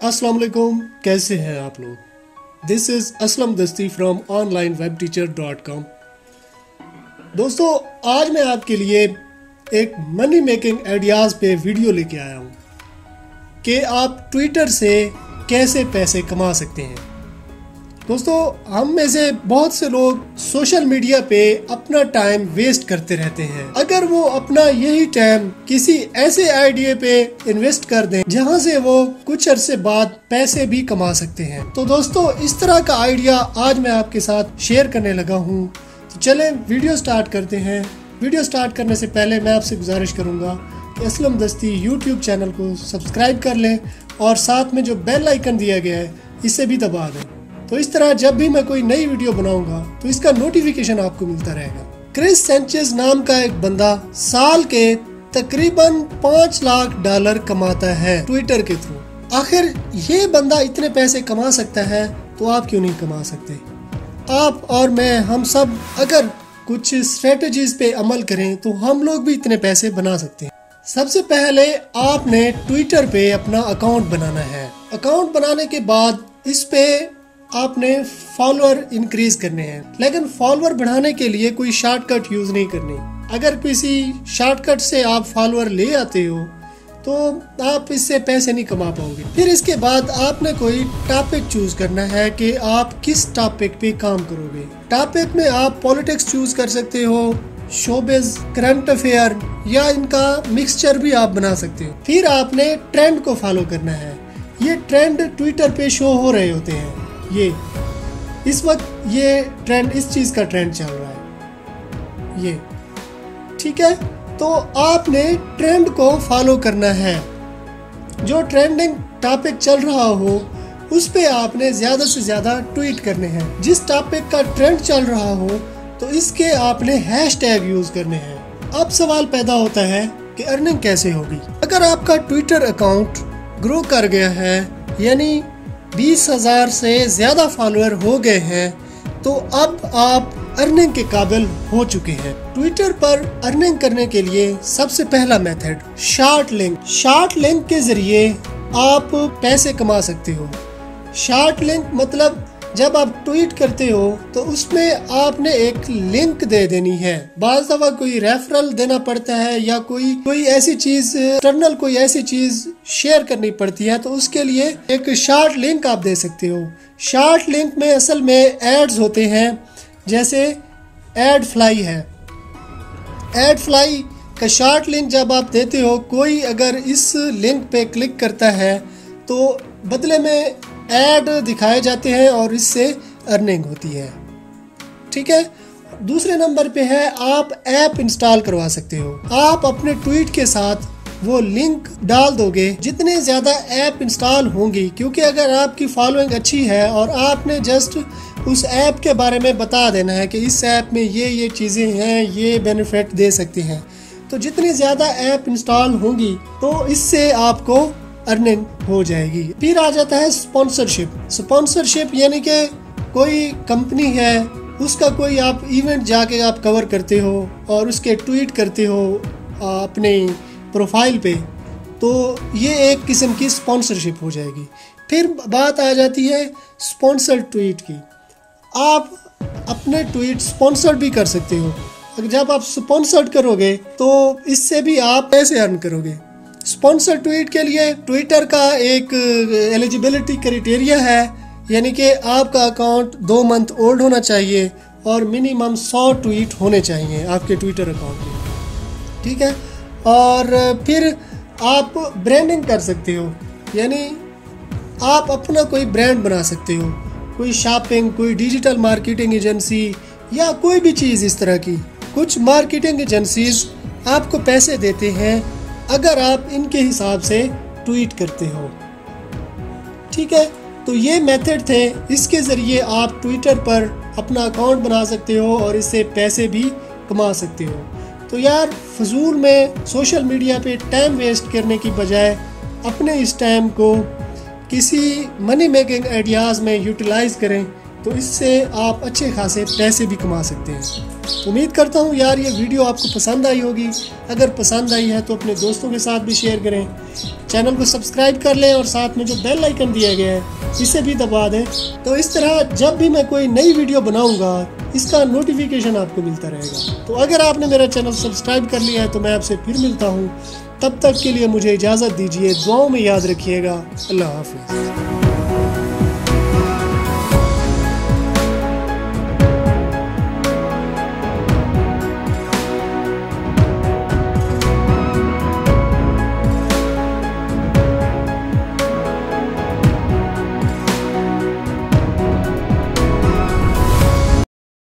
अस्सलाम वालेकुम, कैसे हैं आप लोग। दिस इज़ असलम दस्ती फ्रॉम onlinewebteacher.com। दोस्तों, आज मैं आपके लिए एक मनी मेकिंग आइडियाज़ पे वीडियो लेके आया हूँ कि आप ट्विटर से कैसे पैसे कमा सकते हैं। दोस्तों, हम में से बहुत से लोग सोशल मीडिया पे अपना टाइम वेस्ट करते रहते हैं। अगर वो अपना यही टाइम किसी ऐसे आइडिया पे इन्वेस्ट कर दें जहां से वो कुछ अरसे बाद पैसे भी कमा सकते हैं, तो दोस्तों इस तरह का आइडिया आज मैं आपके साथ शेयर करने लगा हूं। तो चलें वीडियो स्टार्ट करते हैं। वीडियो स्टार्ट करने से पहले मैं आपसे गुजारिश करूंगा कि असलम दस्ती यूट्यूब चैनल को सब्सक्राइब कर लें और साथ में जो बेल आइकन दिया गया है इसे भी दबा दें। तो इस तरह जब भी मैं कोई नई वीडियो बनाऊंगा तो इसका नोटिफिकेशन आपको मिलता रहेगा। क्रिस सैंचेज नाम का एक बंदा साल के तकरीबन $5 लाख कमाता है ट्विटर के थ्रू। आखिर ये बंदा इतने पैसे कमा सकता है तो आप क्यों नहीं कमा सकते। आप और मैं, हम सब अगर कुछ स्ट्रेटजीज पे अमल करें तो हम लोग भी इतने पैसे बना सकते हैं। सबसे पहले आपने ट्विटर पे अपना अकाउंट बनाना है। अकाउंट बनाने के बाद इस पे आपने फॉलोअर इंक्रीज करने हैं, लेकिन फॉलोअर बढ़ाने के लिए कोई शॉर्टकट यूज नहीं करनी। अगर किसी शॉर्टकट से आप फॉलोअर ले आते हो तो आप इससे पैसे नहीं कमा पाओगे। फिर इसके बाद आपने कोई टॉपिक चूज करना है कि आप किस टॉपिक पे काम करोगे। टॉपिक में आप पॉलिटिक्स चूज कर सकते हो, शोबिज, करंट अफेयर या इनका मिक्सचर भी आप बना सकते हो। फिर आपने ट्रेंड को फॉलो करना है। ये ट्रेंड ट्विटर पे शो हो रहे होते हैं। ये इस वक्त ये ट्रेंड, इस चीज का ट्रेंड चल रहा है, ये ठीक है। तो आपने ट्रेंड को फॉलो करना है। जो ट्रेंडिंग टॉपिक चल रहा हो उस पे आपने ज्यादा से ज्यादा ट्वीट करने हैं। जिस टॉपिक का ट्रेंड चल रहा हो तो इसके आपने हैशटैग यूज करने हैं। अब सवाल पैदा होता है कि अर्निंग कैसे होगी। अगर आपका ट्विटर अकाउंट ग्रो कर गया है, यानी 20,000 से ज्यादा फॉलोअर हो गए हैं, तो अब आप अर्निंग के काबिल हो चुके हैं। ट्विटर पर अर्निंग करने के लिए सबसे पहला method short link. Short link के जरिए आप पैसे कमा सकते हो। शॉर्ट लिंक मतलब जब आप ट्वीट करते हो तो उसमें आपने एक लिंक दे देनी है। बाज़ दफा कोई रेफरल देना पड़ता है या कोई ऐसी चीज एक्सटर्नल कोई ऐसी चीज शेयर करनी पड़ती है, तो उसके लिए एक शॉर्ट लिंक आप दे सकते हो। शॉर्ट लिंक में असल में एड्स होते हैं, जैसे एड फ्लाई है। एड फ्लाई का शॉर्ट लिंक जब आप देते हो, कोई अगर इस लिंक पे क्लिक करता है तो बदले में ऐड दिखाए जाते हैं और इससे अर्निंग होती है, ठीक है। दूसरे नंबर पे है आप ऐप इंस्टॉल करवा सकते हो। आप अपने ट्वीट के साथ वो लिंक डाल दोगे, जितने ज्यादा ऐप इंस्टॉल होंगी, क्योंकि अगर आपकी फॉलोइंग अच्छी है और आपने जस्ट उस ऐप के बारे में बता देना है कि इस ऐप में ये चीज़ें हैं, ये बेनिफिट दे सकती हैं, तो जितनी ज़्यादा ऐप इंस्टॉल होंगी तो इससे आपको अर्निंग हो जाएगी। फिर आ जाता है स्पॉन्सरशिप। स्पॉन्सरशिप यानी कि कोई कंपनी है, उसका कोई आप इवेंट जाके आप कवर करते हो और उसके ट्वीट करते हो अपने प्रोफाइल पे, तो ये एक किस्म की स्पॉन्सरशिप हो जाएगी। फिर बात आ जाती है स्पॉन्सर्ड ट्वीट की। आप अपने ट्वीट स्पॉन्सर्ड भी कर सकते हो। जब आप स्पॉन्सर्ड करोगे तो इससे भी आप पैसे अर्न करोगे। स्पॉन्सर ट्वीट के लिए ट्विटर का एक एलिजिबिलिटी क्राइटेरिया है, यानी कि आपका अकाउंट 2 मंथ ओल्ड होना चाहिए और मिनिमम 100 ट्वीट होने चाहिए आपके ट्विटर अकाउंट में, ठीक है। और फिर आप ब्रांडिंग कर सकते हो, यानी आप अपना कोई ब्रांड बना सकते हो, कोई शॉपिंग, कोई डिजिटल मार्केटिंग एजेंसी या कोई भी चीज़ इस तरह की। कुछ मार्केटिंग एजेंसीज आपको पैसे देते हैं अगर आप इनके हिसाब से ट्वीट करते हो, ठीक है। तो ये मेथड थे, इसके ज़रिए आप ट्विटर पर अपना अकाउंट बना सकते हो और इससे पैसे भी कमा सकते हो। तो यार, फजूल में सोशल मीडिया पे टाइम वेस्ट करने की बजाय अपने इस टाइम को किसी मनी मेकिंग आइडियाज़ में यूटिलाइज़ करें, तो इससे आप अच्छे खासे पैसे भी कमा सकते हैं। उम्मीद करता हूँ यार ये वीडियो आपको पसंद आई होगी। अगर पसंद आई है तो अपने दोस्तों के साथ भी शेयर करें, चैनल को सब्सक्राइब कर लें और साथ में जो बेल आइकन दिया गया है इसे भी दबा दें। तो इस तरह जब भी मैं कोई नई वीडियो बनाऊंगा इसका नोटिफिकेशन आपको मिलता रहेगा। तो अगर आपने मेरा चैनल सब्सक्राइब कर लिया है तो मैं आपसे फिर मिलता हूँ। तब तक के लिए मुझे इजाज़त दीजिए। दुआओं में याद रखिएगा। अल्लाह हाफिज़।